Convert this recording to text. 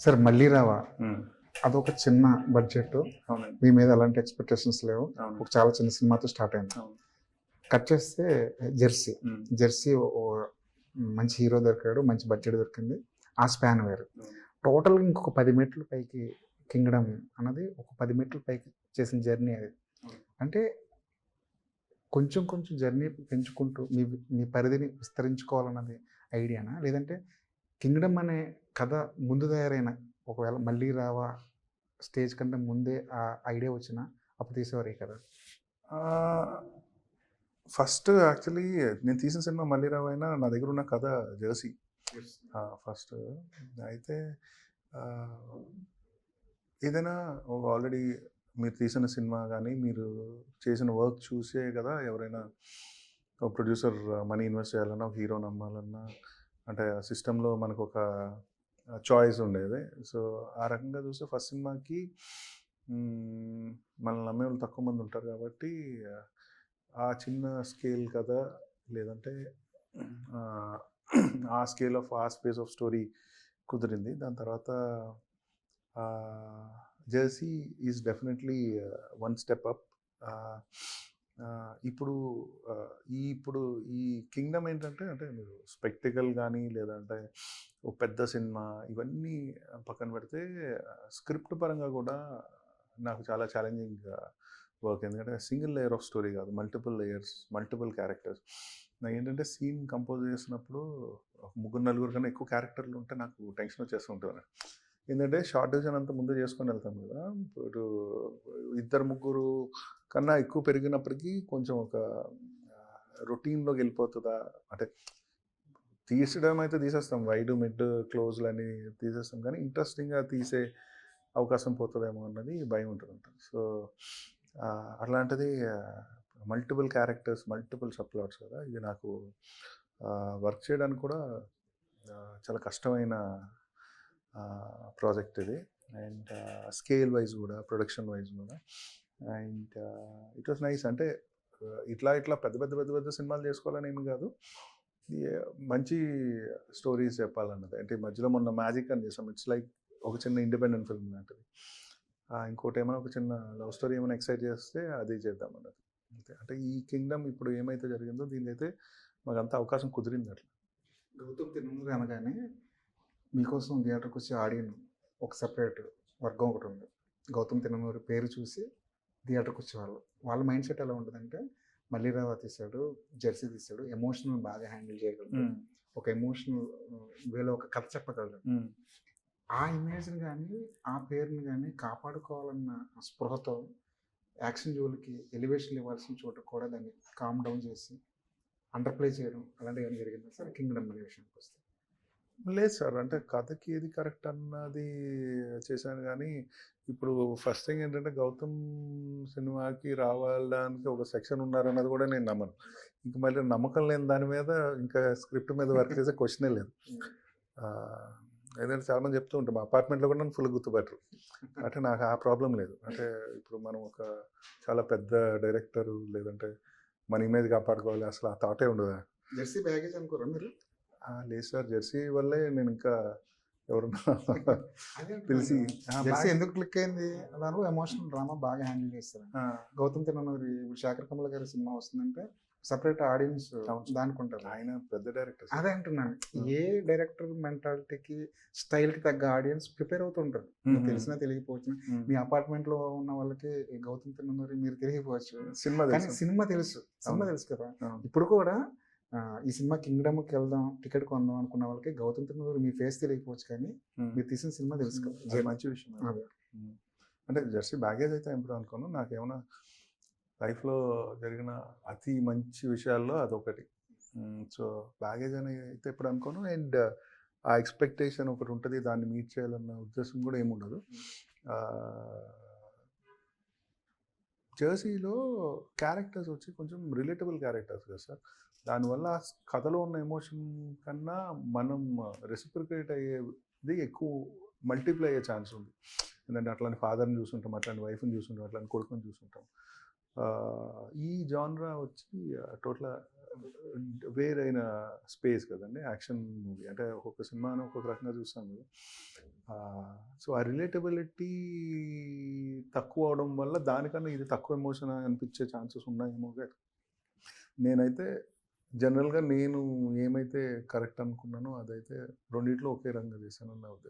Sir మళ్ళీ రావా ఉమ్, అదొక చిన్న బడ్జెట్, అవునండి. మీ మీద ఎలాంటి ఎక్స్పెక్టేషన్స్ లేవు, అవును. ఒక చాలా చిన్న సినిమాతో స్టార్ట్ అయింది. అవును. కట్ చేస్తే జెర్సీ ఉమ్, జెర్సీ మంచి హీరో దొరికాడు, మంచి బడ్జెట్ దొరికింది, ఆ స్పాన్ వేరు. ఉమ్, టోటల్గా ఇంకొక 10 మెట్లు పైకి కింగ్డమ్ అన్నది ఒక 10 మెట్లు పైకి చేసిన జర్నీ అది. అవును. అంటే కొంచెం కొంచెం జర్నీ పెంచుకుంటూ మీ మీ పరిధిని విస్తరించుకోవాలన్నది ఐడియానా, లేదంటే కింగ్డమ్ అనే కథ ముందు తయారైన, ఒకవేళ మళ్ళీ రావా స్టేజ్ కంటే ముందే ఆ ఐడియా వచ్చినా అప్పుడు తీసేవారు ఈ కథ? ఆ, ఫస్ట్ యాక్చువల్లీ నేను తీసిన సినిమా మళ్ళీ రావైనా నా దగ్గర ఉన్న కథ జెర్సీ ఫస్ట్. అయితే ఆ, ఏదైనా ఆల్రెడీ మీరు తీసిన సినిమా కానీ మీరు చేసిన వర్క్ చూసే కదా ఎవరైనా ఒక ప్రొడ్యూసర్ మనీ ఇన్వెస్ట్ చేయాలన్నా, ఒక హీరో నమ్మాలన్నా, అంటే సిస్టంలో మనకు ఒక చాయిస్ ఉండేది. సో ఆ రకంగా చూస్తే ఫస్ట్ సినిమాకి మనల్ని నమ్మే వాళ్ళు తక్కువ మంది ఉంటారు కాబట్టి ఆ చిన్న స్కేల్ కదా, లేదంటే ఆ, ఆ స్కేల్ ఆఫ్ ఆ స్పేస్ ఆఫ్ స్టోరీ కుదిరింది. దాని తర్వాత Jersey is definitely one step up. ఇప్పుడు ఇప్పుడు ఈ కింగ్డమ్ ఏంటంటే, అంటే మీరు స్పెక్టికల్ కానీ లేదంటే ఒక పెద్ద సినిమా ఇవన్నీ పక్కన పెడితే స్క్రిప్ట్ పరంగా కూడా నాకు చాలా ఛాలెంజింగ్ వర్క్. ఎందుకంటే సింగిల్ లేయర్ ఆఫ్ స్టోరీ కాదు, మల్టిపుల్ లేయర్స్, మల్టిపుల్ క్యారెక్టర్స్. నాకు ఏంటంటే సీన్ కంపోజ్ చేసినప్పుడు ఒక 3-4 కన్నా ఎక్కువ క్యారెక్టర్లు ఉంటే నాకు టెన్షన్ వచ్చేస్తూ ఉంటుంది. ఏంటంటే షార్ట్ డివిజన్ అంతా ముందే చేసుకొని వెళ్తాం కదా, ఇప్పుడు 2-3 కన్నా ఎక్కువ పెరిగినప్పటికీ కొంచెం ఒక రొటీన్లోకి వెళ్ళిపోతుందా, అంటే తీసడం అయితే తీసేస్తాం, వైడ్ మిడ్ క్లోజ్లు అని తీసేస్తాం, కానీ ఇంట్రెస్టింగ్గా తీసే అవకాశం పోతుందేమో అన్నది భయం ఉంటుంది. సో అట్లాంటిది మల్టిపుల్ క్యారెక్టర్స్, మల్టిపుల్ సబ్ప్లాట్స్ కదా, ఇది నాకు వర్క్ చేయడానికి కూడా చాలా కష్టమైన ప్రాజెక్ట్ ఇది. అండ్ స్కేల్ వైజ్ కూడా, ప్రొడక్షన్ వైజ్ కూడా. And it was nice. అంటే ఇట్లా పెద్ద పెద్ద పెద్ద పెద్ద సినిమాలు చేసుకోవాలని ఏమి కాదు, మంచి స్టోరీస్ చెప్పాలన్నది. అంటే మధ్యలో మొన్న మ్యాజిక్ అని చేసాం, ఇట్స్ లైక్ ఒక చిన్న ఇండిపెండెంట్ ఫిల్మ్ లాంటిది. ఇంకోటి ఏమైనా ఒక చిన్న లవ్ స్టోరీ ఏమైనా ఎక్సైట్ చేస్తే అది చేద్దాం అన్నది. అంతే. అంటే ఈ కింగ్డమ్ ఇప్పుడు ఏమైతే జరిగిందో దీనికైతే మాకు అంత అవకాశం కుదిరింది. అట్లా గౌతమ్ తిరుమల అనగానే మీకోసం థియేటర్కి వచ్చే ఆడియన్ ఒక సపరేట్ వర్గం ఒకటి ఉంది. గౌతమ్ తిరుమల పేరు చూసి థియేటర్కి వచ్చేవాళ్ళు, వాళ్ళ మైండ్ సెట్ ఎలా ఉంటుందంటే, మళ్ళీ రావా తీశాడు, జెర్సీ తీశాడు, ఎమోషనల్ బాగా హ్యాండిల్ చేయగలడు, ఒక ఎమోషనల్ వేలో ఒక కథ చెప్పగలడు. ఆ ఇమేజ్ని కానీ ఆ పేరుని కానీ కాపాడుకోవాలన్న స్పృహతో యాక్షన్ జోలికి ఎలివేషన్ ఇవ్వాల్సిన చోట కూడా దాన్ని కామ్ డౌన్ చేసి అండర్ ప్లే చేయడం అలాంటివి ఏమైనా జరిగిందా సార్ కింగ్డమ్ అనే విషయానికి వస్తే? లేదు సార్, అంటే కథకి ఏది కరెక్ట్ అన్నది చేశాను, కానీ ఇప్పుడు ఫస్ట్ థింగ్ ఏంటంటే గౌతమ్ సినిమాకి రావడానికి ఒక సెక్షన్ ఉన్నారన్నది కూడా నేను నమ్మను. ఇంక మళ్ళీ నమ్మకం లేని దాని మీద ఇంకా స్క్రిప్ట్ మీద వర్క్ చేసే క్వశ్చనే లేదు. ఏదంటే చాలామంది చెప్తూ ఉంటాం, మా అపార్ట్మెంట్లో కూడా నన్ను ఫుల్ గుర్తుపట్టరు. అంటే నాకు ఆ ప్రాబ్లం లేదు. అంటే ఇప్పుడు మనం ఒక చాలా పెద్ద డైరెక్టరు, లేదంటే మన ఇమేజ్ కాపాడుకోవాలి, అసలు ఆ థాటే ఉండదు. జెర్సీ బ్యాగేజ్ అనుకోరా మీరు? లేదు సార్, జెర్సీ వల్లే నేను ఇంకా ఎవరన్నా పిలిచి జెర్సీ ఎందుకు క్లిక్ అయింది, దానిలో ఎమోషనల్ డ్రామా బాగా హ్యాండిల్ చేస్తారు. గౌతమ్ తిరుమల ఇప్పుడు శేఖర్ కమల గారి సినిమా వస్తుందంటే సపరేట్ ఆడియన్స్ దానికి ఉంటారు. ఆయన పెద్ద డైరెక్టర్. అదే అంటున్నాను, ఏ డైరెక్టర్ మెంటాలిటీకి స్టైల్కి తగ్గ ఆడియన్స్ ప్రిపేర్ అవుతుంటారు. తెలిసినా తెలియకపోవచ్చు. మీ అపార్ట్మెంట్ లో ఉన్న వాళ్ళకి గౌతమ్ తిరుమల మీరు తెలియకపోవచ్చు, సినిమా తెలుసు కదా. ఇప్పుడు కూడా ఈ సినిమా కింగ్డమ్కి వెళ్దాం, టికెట్ కొందాం అనుకున్న వాళ్ళకి గౌతమ్ తిరుమల మీ ఫేస్ తెలియకపోవచ్చు, కానీ మీరు తీసిన సినిమా తెలుసు కదా. మంచి విషయం. అంటే జెర్సీ బ్యాగేజ్ అయితే ఎప్పుడు అనుకోను, నాకేమైనా లైఫ్లో జరిగిన అతి మంచి విషయాల్లో అదొకటి. సో బ్యాగేజ్ అని అయితే ఎప్పుడు అనుకోను. అండ్ ఆ ఎక్స్పెక్టేషన్ ఒకటి ఉంటుంది, దాన్ని మీట్ చేయాలన్న ఉద్దేశం కూడా ఏముండదు. జెర్సీలో క్యారెక్టర్స్ వచ్చి కొంచెం రిలేటబుల్ క్యారెక్టర్స్ కదా సార్, దానివల్ల కథలో ఉన్న ఎమోషన్ కన్నా మనం రెసిప్రికేట్ అయ్యేది ఎక్కువ మల్టిప్లై అయ్యే ఛాన్స్ ఉంది. ఎందుకంటే అట్లాంటి ఫాదర్ని చూసుంటాం, అట్లాంటి వైఫ్ని చూసుంటాం, అట్లాంటి కొడుకుని చూసుంటాం. ఈ జానరా వచ్చి టోటల్ వేరైన స్పేస్ కదండి యాక్షన్ మూవీ. అంటే ఒక్కొక్క సినిమాని ఒక్కొక్క రకంగా చూస్తాం కదా. సో ఆ రిలేటబిలిటీ తక్కువ అవడం వల్ల దానికన్నా ఇది తక్కువ ఎమోషన్ అనిపించే ఛాన్సెస్ ఉన్నాయేమో. నేనైతే జనరల్గా నేను ఏమైతే కరెక్ట్ అనుకున్నానో అదైతే రెండిట్లో ఒకే రకంగా చేశాను నా ఉద్దేశం.